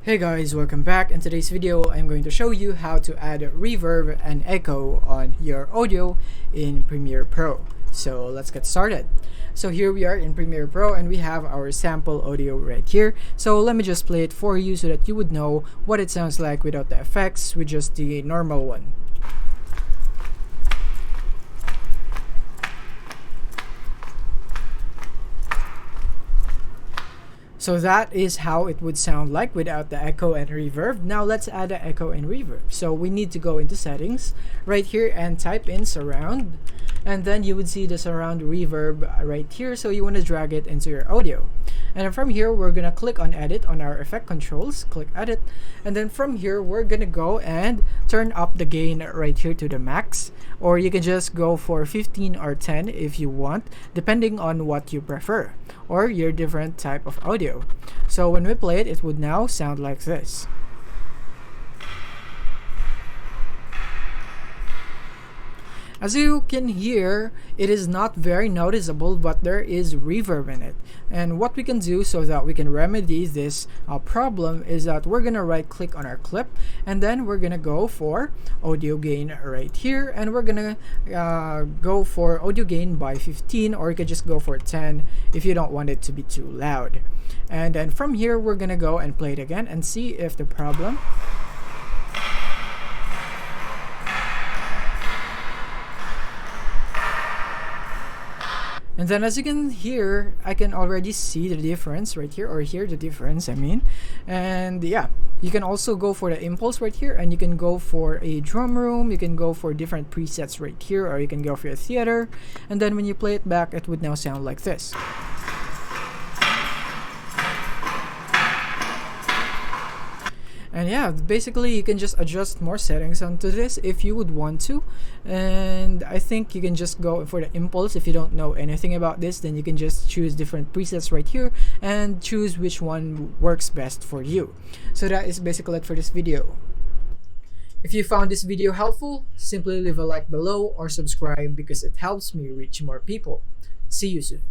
Hey guys, welcome back. In today's video, I'm going to show you how to add reverb and echo on your audio in Premiere Pro. So let's get started. So here we are in Premiere Pro and we have our sample audio right here. So let me just play it for you so that you would know what it sounds like without the effects, with just the normal one. So that is how it would sound like without the echo and reverb. Now let's add the echo and reverb. So we need to go into settings right here and type in surround, and then you would see the surround reverb right here. So you want to drag it into your audio, and then from here we're gonna click on edit on our effect controls, click edit, and then from here we're gonna go and turn up the gain right here to the max, or you can just go for 15 or 10 if you want, depending on what you prefer or your different type of audio. So when we play it, it would now sound like this. As you can hear, it is not very noticeable, but there is reverb in it. And what we can do so that we can remedy this problem is that we're gonna right click on our clip, and then we're gonna go for audio gain right here, and we're gonna go for audio gain by 15, or you could just go for 10 if you don't want it to be too loud. And then from here we're gonna go and play it again and see if the problem And then as you can hear, I can already see the difference right here, or hear the difference, I mean. And yeah, you can also go for the impulse right here, and you can go for a drum room, you can go for different presets right here, or you can go for a theater. And then when you play it back, it would now sound like this. And yeah, basically you can just adjust more settings onto this if you would want to. And I think you can just go for the impulse. If you don't know anything about this, then you can just choose different presets right here and choose which one works best for you. So that is basically it for this video. If you found this video helpful, simply leave a like below or subscribe because it helps me reach more people. See you soon.